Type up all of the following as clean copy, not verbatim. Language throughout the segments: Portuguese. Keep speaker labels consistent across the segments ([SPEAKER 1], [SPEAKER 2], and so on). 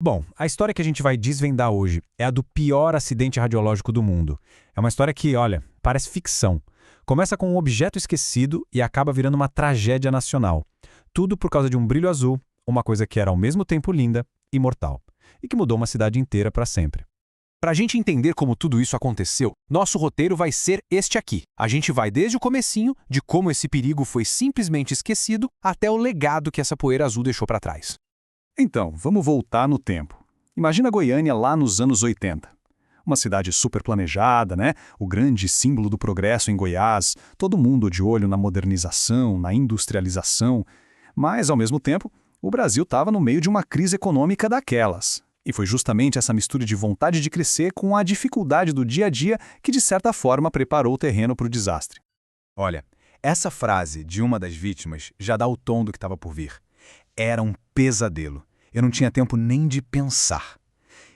[SPEAKER 1] Bom, a história que a gente vai desvendar hoje é a do pior acidente radiológico do mundo. É uma história que, olha, parece ficção. Começa com um objeto esquecido e acaba virando uma tragédia nacional. Tudo por causa de um brilho azul, uma coisa que era ao mesmo tempo linda e mortal. E que mudou uma cidade inteira para sempre.
[SPEAKER 2] Para a gente entender como tudo isso aconteceu, nosso roteiro vai ser este aqui. A gente vai desde o comecinho, de como esse perigo foi simplesmente esquecido, até o legado que essa poeira azul deixou para trás.
[SPEAKER 3] Então, vamos voltar no tempo. Imagina Goiânia lá nos anos 80. Uma cidade super planejada, né? O grande símbolo do progresso em Goiás, todo mundo de olho na modernização, na industrialização. Mas, ao mesmo tempo, o Brasil estava no meio de uma crise econômica daquelas. E foi justamente essa mistura de vontade de crescer com a dificuldade do dia a dia que, de certa forma, preparou o terreno para o desastre.
[SPEAKER 2] Olha, essa frase de uma das vítimas já dá o tom do que estava por vir. Era um pesadelo. Eu não tinha tempo nem de pensar.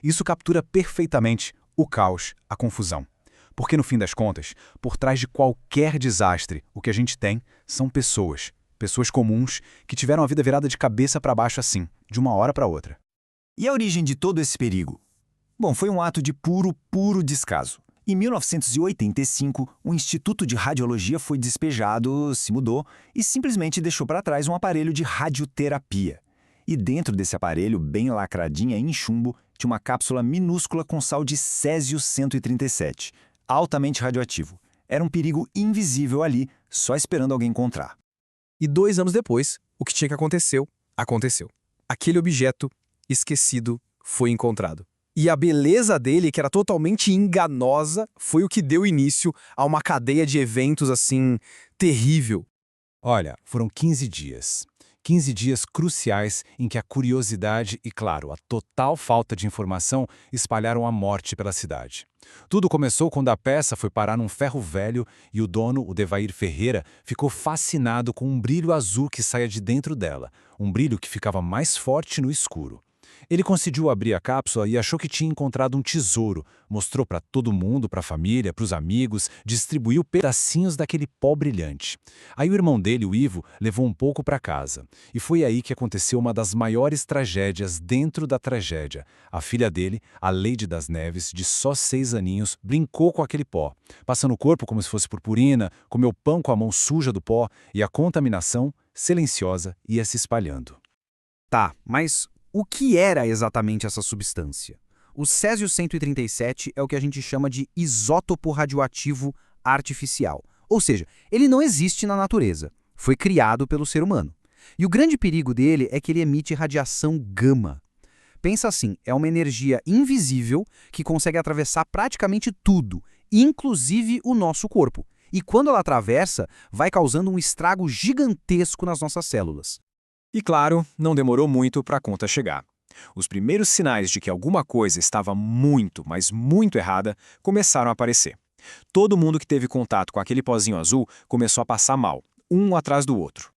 [SPEAKER 2] Isso captura perfeitamente o caos, a confusão. Porque, no fim das contas, por trás de qualquer desastre, o que a gente tem são pessoas. Pessoas comuns que tiveram a vida virada de cabeça para baixo assim, de uma hora para outra.
[SPEAKER 4] E a origem de todo esse perigo? Bom, foi um ato de puro descaso. Em 1985, o Instituto de Radiologia foi despejado, se mudou e simplesmente deixou para trás um aparelho de radioterapia. E dentro desse aparelho, bem lacradinha em chumbo, tinha uma cápsula minúscula com sal de Césio-137, altamente radioativo. Era um perigo invisível ali, só esperando alguém encontrar.
[SPEAKER 2] E 2 anos depois, o que tinha que acontecer, aconteceu. Aquele objeto esquecido foi encontrado. E a beleza dele, que era totalmente enganosa, foi o que deu início a uma cadeia de eventos assim, terrível.
[SPEAKER 1] Olha, foram 15 dias. 15 dias cruciais em que a curiosidade e, claro, a total falta de informação espalharam a morte pela cidade. Tudo começou quando a peça foi parar num ferro velho e o dono, o Devair Ferreira, ficou fascinado com um brilho azul que saía de dentro dela, um brilho que ficava mais forte no escuro. Ele conseguiu abrir a cápsula e achou que tinha encontrado um tesouro. Mostrou para todo mundo, para a família, para os amigos, distribuiu pedacinhos daquele pó brilhante. Aí o irmão dele, o Ivo, levou um pouco para casa. E foi aí que aconteceu uma das maiores tragédias dentro da tragédia. A filha dele, a Leide das Neves, de só 6 aninhos, brincou com aquele pó, passando o corpo como se fosse purpurina, comeu pão com a mão suja do pó e a contaminação, silenciosa, ia se espalhando.
[SPEAKER 5] Tá, mas o que era exatamente essa substância? O Césio-137 é o que a gente chama de isótopo radioativo artificial. Ou seja, ele não existe na natureza. Foi criado pelo ser humano. E o grande perigo dele é que ele emite radiação gama. Pensa assim, é uma energia invisível que consegue atravessar praticamente tudo, inclusive o nosso corpo. E quando ela atravessa, vai causando um estrago gigantesco nas nossas células.
[SPEAKER 2] E claro, não demorou muito para a conta chegar. Os primeiros sinais de que alguma coisa estava muito, mas muito errada, começaram a aparecer. Todo mundo que teve contato com aquele pozinho azul começou a passar mal, um atrás do outro.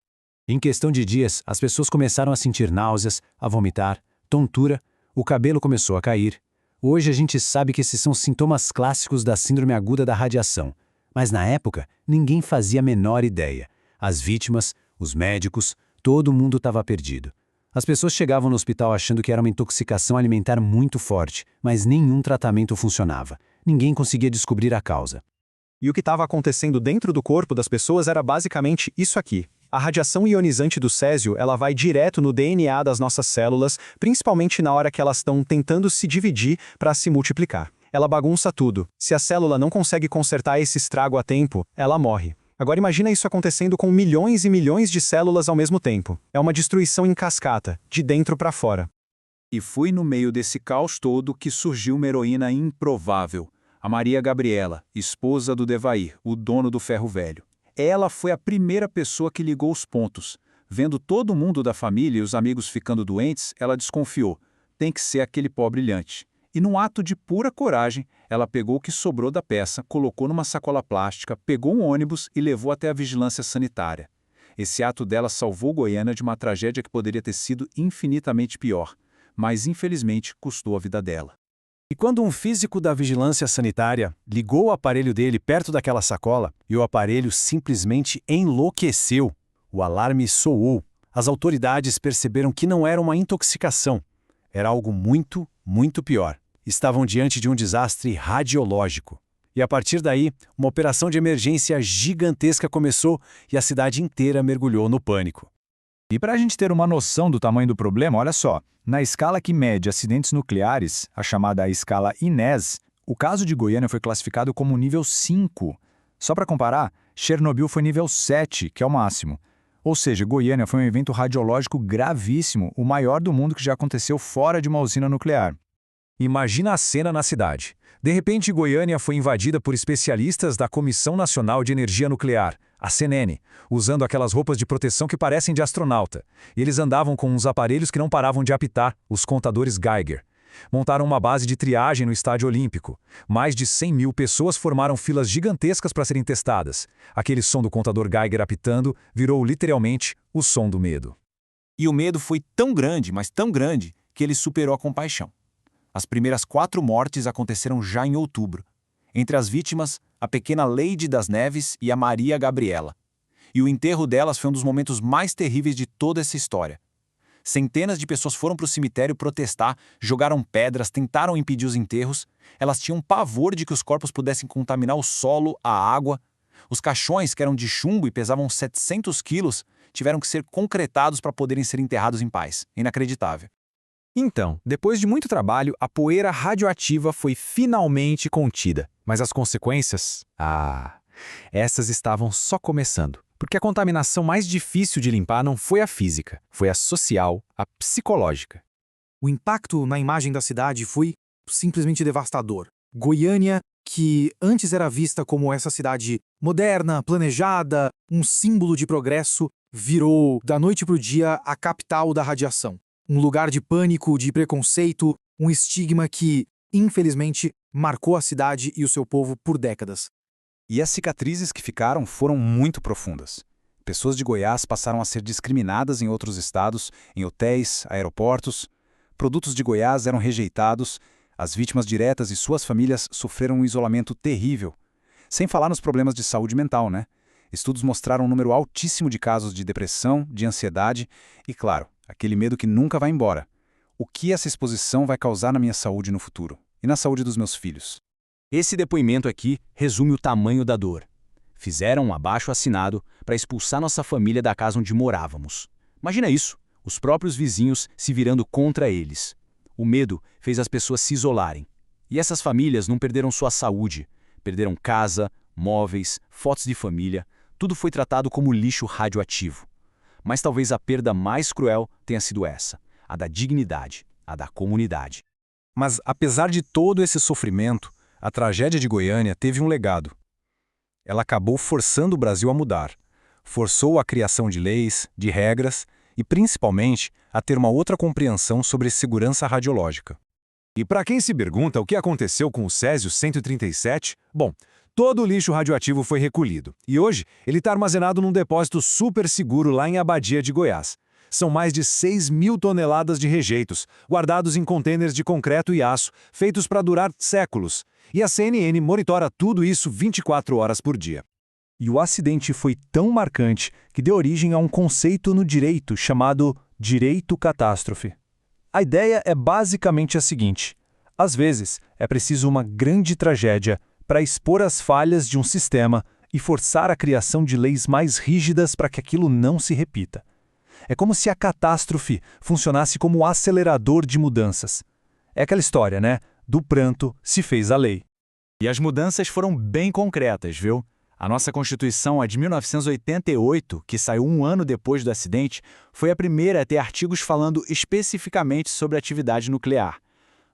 [SPEAKER 1] Em questão de dias, as pessoas começaram a sentir náuseas, a vomitar, tontura, o cabelo começou a cair. Hoje a gente sabe que esses são sintomas clássicos da síndrome aguda da radiação. Mas na época, ninguém fazia a menor ideia. As vítimas, os médicos, todo mundo estava perdido. As pessoas chegavam no hospital achando que era uma intoxicação alimentar muito forte, mas nenhum tratamento funcionava. Ninguém conseguia descobrir a causa.
[SPEAKER 3] E o que estava acontecendo dentro do corpo das pessoas era basicamente isso aqui. A radiação ionizante do césio, ela vai direto no DNA das nossas células, principalmente na hora que elas estão tentando se dividir para se multiplicar. Ela bagunça tudo. Se a célula não consegue consertar esse estrago a tempo, ela morre. Agora imagina isso acontecendo com milhões e milhões de células ao mesmo tempo. É uma destruição em cascata, de dentro para fora.
[SPEAKER 6] E foi no meio desse caos todo que surgiu uma heroína improvável, a Maria Gabriela, esposa do Devair, o dono do ferro velho. Ela foi a primeira pessoa que ligou os pontos. Vendo todo mundo da família e os amigos ficando doentes, ela desconfiou. Tem que ser aquele pó brilhante. E num ato de pura coragem, ela pegou o que sobrou da peça, colocou numa sacola plástica, pegou um ônibus e levou até a vigilância sanitária. Esse ato dela salvou Goiânia de uma tragédia que poderia ter sido infinitamente pior, mas infelizmente custou a vida dela.
[SPEAKER 1] E quando um físico da vigilância sanitária ligou o aparelho dele perto daquela sacola e o aparelho simplesmente enlouqueceu, o alarme soou. As autoridades perceberam que não era uma intoxicação.
[SPEAKER 2] Era algo muito, muito pior. Estavam diante de um desastre radiológico. E a partir daí, uma operação de emergência gigantesca começou e a cidade inteira mergulhou no pânico.
[SPEAKER 3] E para a gente ter uma noção do tamanho do problema, olha só, na escala que mede acidentes nucleares, a chamada escala INES, o caso de Goiânia foi classificado como nível 5. Só para comparar, Chernobyl foi nível 7, que é o máximo. Ou seja, Goiânia foi um evento radiológico gravíssimo, o maior do mundo que já aconteceu fora de uma usina nuclear.
[SPEAKER 1] Imagina a cena na cidade. De repente, Goiânia foi invadida por especialistas da Comissão Nacional de Energia Nuclear, a CNN, usando aquelas roupas de proteção que parecem de astronauta. E eles andavam com uns aparelhos que não paravam de apitar, os contadores Geiger. Montaram uma base de triagem no Estádio Olímpico. Mais de 100 mil pessoas formaram filas gigantescas para serem testadas. Aquele som do contador Geiger apitando virou literalmente o som do medo.
[SPEAKER 5] E o medo foi tão grande, mas tão grande, que ele superou a compaixão. As primeiras 4 mortes aconteceram já em outubro. Entre as vítimas, a pequena Leide das Neves e a Maria Gabriela. E o enterro delas foi um dos momentos mais terríveis de toda essa história. Centenas de pessoas foram para o cemitério protestar, jogaram pedras, tentaram impedir os enterros. Elas tinham pavor de que os corpos pudessem contaminar o solo, a água. Os caixões, que eram de chumbo e pesavam 700 quilos, tiveram que ser concretados para poderem ser enterrados em paz. Inacreditável.
[SPEAKER 7] Então, depois de muito trabalho, a poeira radioativa foi finalmente contida. Mas as consequências? Essas estavam só começando. Porque a contaminação mais difícil de limpar não foi a física, foi a social, a psicológica.
[SPEAKER 8] O impacto na imagem da cidade foi simplesmente devastador. Goiânia, que antes era vista como essa cidade moderna, planejada, um símbolo de progresso, virou, da noite para o dia, a capital da radiação. Um lugar de pânico, de preconceito, um estigma que, infelizmente, marcou a cidade e o seu povo por décadas.
[SPEAKER 2] E as cicatrizes que ficaram foram muito profundas. Pessoas de Goiás passaram a ser discriminadas em outros estados, em hotéis, aeroportos. Produtos de Goiás eram rejeitados, as vítimas diretas e suas famílias sofreram um isolamento terrível. Sem falar nos problemas de saúde mental, né? Estudos mostraram um número altíssimo de casos de depressão, de ansiedade e, claro, aquele medo que nunca vai embora. O que essa exposição vai causar na minha saúde no futuro? E na saúde dos meus filhos? Esse depoimento aqui resume o tamanho da dor. Fizeram um abaixo-assinado para expulsar nossa família da casa onde morávamos. Imagina isso, os próprios vizinhos se virando contra eles. O medo fez as pessoas se isolarem. E essas famílias não perderam sua saúde. Perderam casa, móveis, fotos de família. Tudo foi tratado como lixo radioativo. Mas talvez a perda mais cruel tenha sido essa, a da dignidade, a da comunidade.
[SPEAKER 1] Mas, apesar de todo esse sofrimento, a tragédia de Goiânia teve um legado. Ela acabou forçando o Brasil a mudar. Forçou a criação de leis, de regras e, principalmente, a ter uma outra compreensão sobre segurança radiológica. E para quem se pergunta o que aconteceu com o Césio-137, bom, todo o lixo radioativo foi recolhido. E hoje ele está armazenado num depósito super seguro lá em Abadia de Goiás. São mais de 6 mil toneladas de rejeitos, guardados em contêineres de concreto e aço, feitos para durar séculos. E a CNN monitora tudo isso 24 horas por dia.
[SPEAKER 3] E o acidente foi tão marcante que deu origem a um conceito no direito chamado direito catástrofe. A ideia é basicamente a seguinte: às vezes é preciso uma grande tragédia para expor as falhas de um sistema e forçar a criação de leis mais rígidas para que aquilo não se repita. É como se a catástrofe funcionasse como acelerador de mudanças. É aquela história, né? Do pranto se fez a lei.
[SPEAKER 7] E as mudanças foram bem concretas, viu? A nossa Constituição, a de 1988, que saiu um ano depois do acidente, foi a primeira a ter artigos falando especificamente sobre atividade nuclear.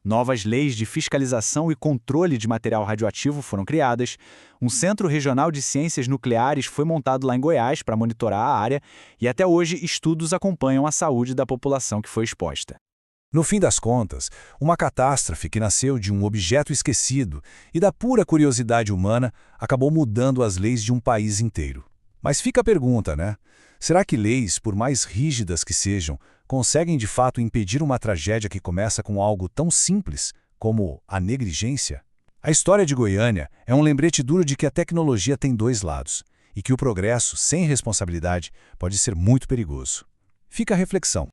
[SPEAKER 7] Novas leis de fiscalização e controle de material radioativo foram criadas, um Centro Regional de Ciências Nucleares foi montado lá em Goiás para monitorar a área e até hoje estudos acompanham a saúde da população que foi exposta.
[SPEAKER 1] No fim das contas, uma catástrofe que nasceu de um objeto esquecido e da pura curiosidade humana acabou mudando as leis de um país inteiro. Mas fica a pergunta, né? Será que leis, por mais rígidas que sejam, conseguem de fato impedir uma tragédia que começa com algo tão simples como a negligência? A história de Goiânia é um lembrete duro de que a tecnologia tem dois lados e que o progresso sem responsabilidade pode ser muito perigoso. Fica a reflexão.